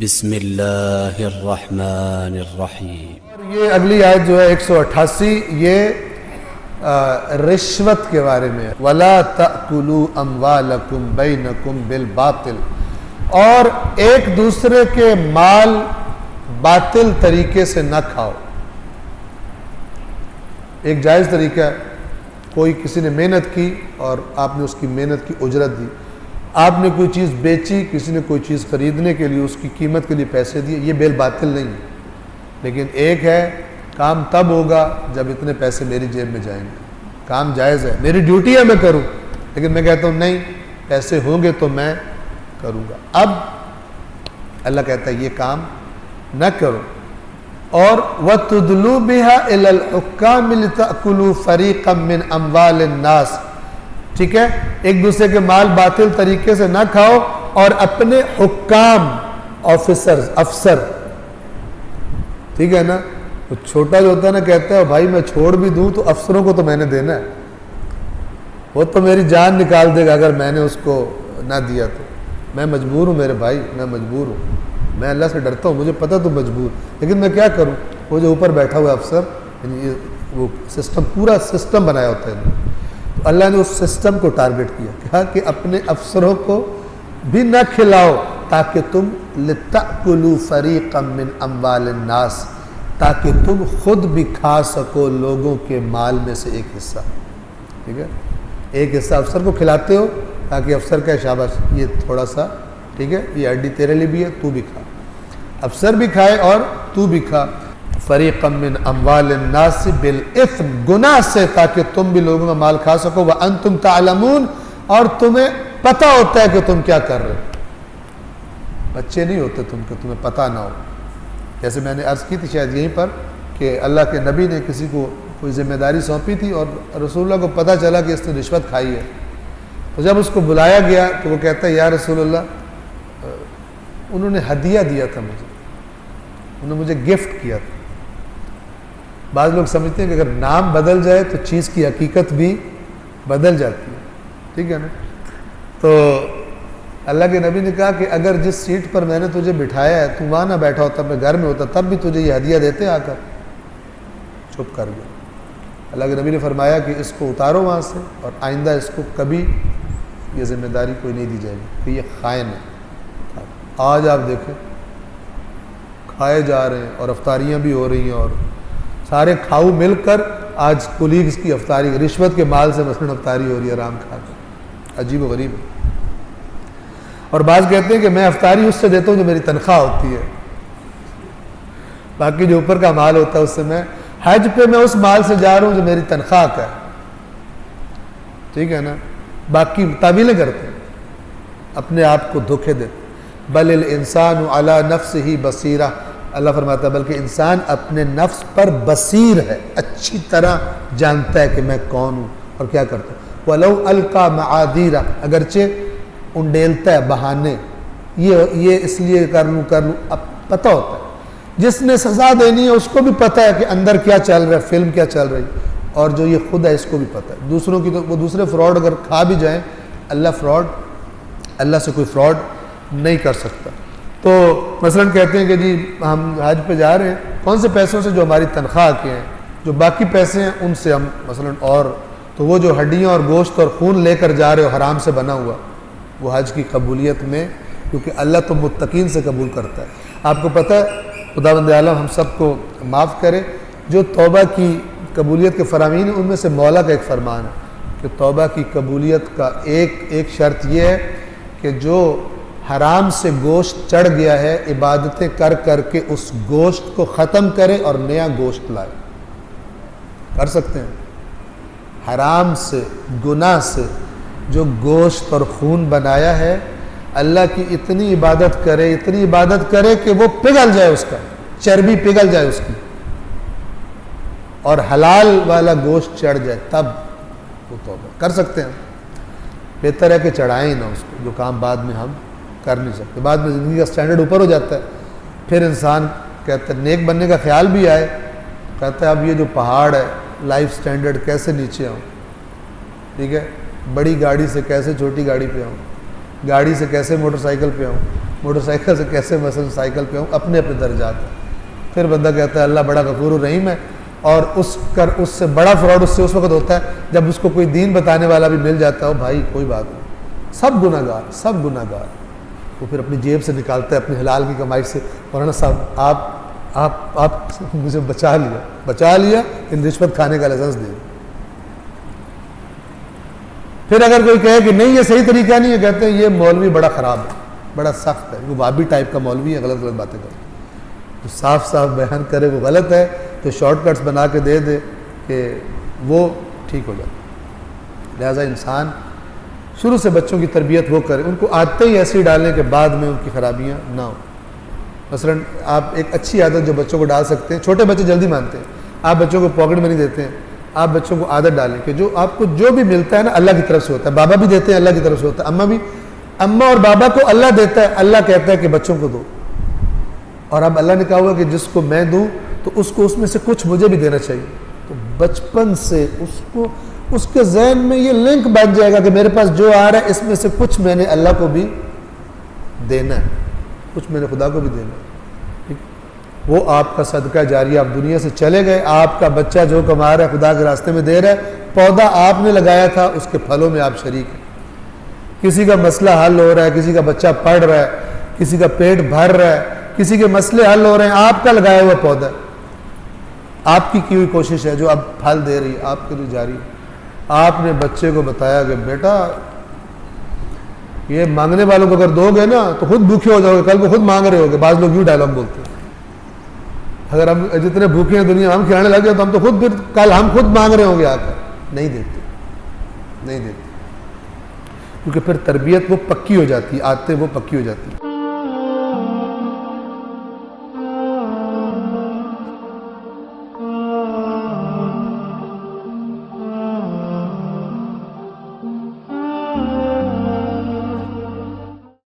بسم اللہ الرحمن الرحیم۔ اور یہ اگلی آیت جو ہے 188، یہ رشوت کے بارے میں ہے۔ وَلَا تَأْكُلُوا أَمْوَالَكُمْ بَيْنَكُمْ بِالْبَاطِلِ، اور ایک دوسرے کے مال باطل طریقے سے نہ کھاؤ۔ ایک جائز طریقہ ہے، کوئی کسی نے محنت کی اور آپ نے اس کی محنت کی اجرت دی، آپ نے کوئی چیز بیچی، کسی نے کوئی چیز خریدنے کے لیے اس کی قیمت کے لیے پیسے دیے، یہ بالباطل نہیں ہے۔ لیکن ایک ہے، کام تب ہوگا جب اتنے پیسے میری جیب میں جائیں گے۔ کام جائز ہے، میری ڈیوٹی ہے میں کروں، لیکن میں کہتا ہوں نہیں، پیسے ہوں گے تو میں کروں گا۔ اب اللہ کہتا ہے یہ کام نہ کرو۔ اور وَتُدْلُوا بِهَا إِلَى الْحُكَّامِ لِتَأْكُلُوا فَرِيقًا مِّنْ أَمْوَالِ النَّاسِ، ٹھیک ہے، ایک دوسرے کے مال باطل طریقے سے نہ کھاؤ، اور اپنے حکام، افسر، ٹھیک ہے نا، تو چھوٹا جو ہوتا ہے نا کہتا ہے بھائی میں چھوڑ بھی دوں تو افسروں کو تو میں نے دینا ہے، وہ تو میری جان نکال دے گا اگر میں نے اس کو نہ دیا تو۔ میں مجبور ہوں میرے بھائی، میں مجبور ہوں، میں اللہ سے ڈرتا ہوں، مجھے پتہ تو مجبور، لیکن میں کیا کروں۔ وہ جو اوپر بیٹھا ہوا افسر، یعنی وہ سسٹم، پورا سسٹم بنایا ہوتا ہے، تو اللہ نے اس سسٹم کو ٹارگٹ کیا، کہا کہ اپنے افسروں کو بھی نہ کھلاؤ تاکہ تم لِتَأْكُلُوا فَرِيقًا مِّنْ أَمْوَالِ النَّاسِ، تاکہ تم خود بھی کھا سکو لوگوں کے مال میں سے ایک حصہ، ٹھیک ہے، ایک حصہ افسر کو کھلاتے ہو تاکہ افسر کا شاباش یہ تھوڑا سا، ٹھیک ہے، یہ ہڈی تیرے لیے بھی ہے، تو بھی کھا، افسر بھی کھائے اور تو بھی کھا۔ فریقا من اموال الناس بالاثم، گناہ سے، تاکہ تم بھی لوگوں کا مال کھا سکو، وانتم تعلمون، اور تمہیں پتہ ہوتا ہے کہ تم کیا کر رہے ہو۔ بچے نہیں ہوتے تم کہ تمہیں پتہ نہ ہو۔ جیسے میں نے عرض کی تھی شاید یہیں پر کہ اللہ کے نبی نے کسی کو کوئی ذمہ داری سونپی تھی اور رسول اللہ کو پتہ چلا کہ اس نے رشوت کھائی ہے، تو جب اس کو بلایا گیا تو وہ کہتا ہے یا رسول اللہ، انہوں نے ہدیہ دیا تھا مجھے، انہوں نے مجھے گفٹ کیا تھا۔ بعض لوگ سمجھتے ہیں کہ اگر نام بدل جائے تو چیز کی حقیقت بھی بدل جاتی ہے، ٹھیک ہے نا۔ تو اللہ کے نبی نے کہا کہ اگر جس سیٹ پر میں نے تجھے بٹھایا ہے تو وہاں نہ بیٹھا ہوتا، اپنے گھر میں ہوتا، تب بھی تجھے یہ ہدیہ دیتے آ کر۔ چھپ کر گیا۔ اللہ کے نبی نے فرمایا کہ اس کو اتارو وہاں سے، اور آئندہ اس کو کبھی یہ ذمہ داری کوئی نہیں دی جائے گی کہ یہ خائن ہے۔ آج آپ دیکھیں کھائے جا رہے ہیں اور افطاریاں بھی ہو رہی ہیں، اور سارے کھاؤ مل کر آج کولیگز کی افطاری، رشوت کے مال سے مثلاً افطاری ہو رہی ہے آرام کھا کر، عجیب و غریب ہے۔ اور بعض کہتے ہیں کہ میں افطاری اس سے دیتا ہوں جو میری تنخواہ ہوتی ہے، باقی جو اوپر کا مال ہوتا ہے اس سے میں حج پہ میں اس مال سے جا رہا ہوں جو میری تنخواہ کا ہے، ٹھیک ہے نا۔ باقی تعویلیں کرتے ہیں، اپنے آپ کو دھوکے دیتے۔ بل الانسان علی نفسہ بصیرہ، اللہ فرماتا ہے بلکہ انسان اپنے نفس پر بصیر ہے، اچھی طرح جانتا ہے کہ میں کون ہوں اور کیا کرتا ہوں۔ وَلَوْ أَلْقَى مَعَاذِيرَ، اگرچہ انڈیلتا ہے بہانے، یہ اس لیے کر لوں، اب پتہ ہوتا ہے۔ جس نے سزا دینی ہے اس کو بھی پتہ ہے کہ اندر کیا چل رہا ہے، فلم کیا چل رہی ہے، اور جو یہ خود ہے اس کو بھی پتہ ہے۔ دوسروں کی تو وہ دوسرے فراڈ اگر کھا بھی جائیں، اللہ سے کوئی فراڈ نہیں کر سکتا۔ تو مثلا کہتے ہیں کہ جی ہم حج پہ جا رہے ہیں، کون سے پیسوں سے؟ جو ہماری تنخواہ کے ہیں، جو باقی پیسے ہیں ان سے ہم مثلا، اور تو وہ جو ہڈیاں اور گوشت اور خون لے کر جا رہے ہو حرام سے بنا ہوا، وہ حج کی قبولیت میں، کیونکہ اللہ تو متقین سے قبول کرتا ہے۔ آپ کو پتہ ہے، خداوند عالم ہم سب کو معاف کرے، جو توبہ کی قبولیت کے فرامین ہیں ان میں سے مولا کا ایک فرمان ہے کہ توبہ کی قبولیت کا ایک شرط یہ ہے کہ جو حرام سے گوشت چڑھ گیا ہے، عبادتیں کر کر کے اس گوشت کو ختم کرے اور نیا گوشت لائے۔ کر سکتے ہیں؟ حرام سے، گناہ سے جو گوشت اور خون بنایا ہے، اللہ کی اتنی عبادت کرے کہ وہ پگھل جائے، اس کا چربی پگھل جائے اس کی، اور حلال والا گوشت چڑھ جائے، تب وہ توبہ کر سکتے ہیں۔ بہتر ہے کہ چڑھائیں ہی نہ اس کو، جو کام بعد میں ہم کر نہیں سکتے۔ بعد میں زندگی کا سٹینڈرڈ اوپر ہو جاتا ہے، پھر انسان کہتا ہے نیک بننے کا خیال بھی آئے، کہتا ہے اب یہ جو پہاڑ ہے، لائف سٹینڈرڈ کیسے نیچے آؤں، ٹھیک ہے، بڑی گاڑی سے کیسے چھوٹی گاڑی پہ آؤں، گاڑی سے کیسے موٹر سائیکل پہ آؤں، موٹر سائیکل سے کیسے مثلا سائیکل پہ ہوں، اپنے اپنے درجات ہیں. پھر بندہ کہتا ہے اللہ بڑا غفور الرحیم ہے، اور اس سے بڑا فراڈ اس وقت ہوتا ہے جب اس کو کوئی دین بتانے والا بھی مل جاتا ہے. بھائی کوئی بات نہیں، سب گناہ گار، سب گناہ گار. وہ پھر اپنی جیب سے نکالتا ہے، اپنی حلال کی کمائی سے. مولانا صاحب آپ مجھے بچا لیا ان رشوت کھانے کا لائسنس دے. پھر اگر کوئی کہے کہ نہیں یہ صحیح طریقہ نہیں ہے، کہتے ہیں یہ مولوی بڑا خراب ہے، بڑا سخت ہے، وہ وہابی ٹائپ کا مولوی ہے، غلط باتیں کرتے. تو صاف بیان کرے وہ غلط ہے، تو شارٹ کٹس بنا کے دے دے کہ وہ ٹھیک ہو جائے. لہٰذا انسان شروع سے بچوں کی تربیت وہ کرے، ان کو عادتیں ہی ایسی ڈالنے کے بعد میں ان کی خرابیاں نہ ہوں. مثلا آپ ایک اچھی عادت جو بچوں کو ڈال سکتے ہیں، چھوٹے بچے جلدی مانتے ہیں، آپ بچوں کو پاکٹ منی دیتے ہیں، آپ بچوں کو عادت ڈالیں کہ جو آپ کو جو بھی ملتا ہے نا اللہ کی طرف سے ہوتا ہے. بابا بھی دیتے ہیں، اللہ کی طرف سے ہوتا ہے. اماں اور بابا کو اللہ دیتا ہے، اللہ کہتا ہے کہ بچوں کو دو. اور اب اللہ نے کہا ہوا کہ جس کو میں دوں تو اس کو اس میں سے کچھ مجھے بھی دینا چاہیے. تو بچپن سے اس کے ذہن میں یہ لنک بن جائے گا کہ میرے پاس جو آ رہا ہے اس میں سے کچھ میں نے اللہ کو بھی دینا ہے، کچھ میں نے خدا کو بھی دینا ہے. وہ آپ کا صدقہ جاریہ. آپ دنیا سے چلے گئے، آپ کا بچہ جو کما رہا ہے خدا کے راستے میں دے رہا ہے. پودا آپ نے لگایا تھا، اس کے پھلوں میں آپ شریک ہیں. کسی کا مسئلہ حل ہو رہا ہے، کسی کا بچہ پڑھ رہا ہے، کسی کا پیٹ بھر رہا ہے، کسی کے مسئلے حل ہو رہے ہیں. آپ کا لگایا ہوا پودا ہے، آپ کی ہوئی کوشش ہے جو اب پھل دے رہی ہے، آپ کے لیے جاری ہے. آپ نے بچے کو بتایا کہ بیٹا یہ مانگنے والوں کو اگر دو گے نا تو خود بھوکے ہو جاؤ گے، کل کو خود مانگ رہے ہوگے. بعض لوگ یوں ڈائلاگ بولتے ہیں، اگر ہم جتنے بھوکے ہیں دنیا ہم کھلانے لگے تو ہم تو خود پھر کل ہم خود مانگ رہے ہوں گے. آ کر نہیں دیتے، کیونکہ پھر تربیت وہ پکی ہو جاتی ہے، عادتیں وہ پکی ہو جاتی ہیں.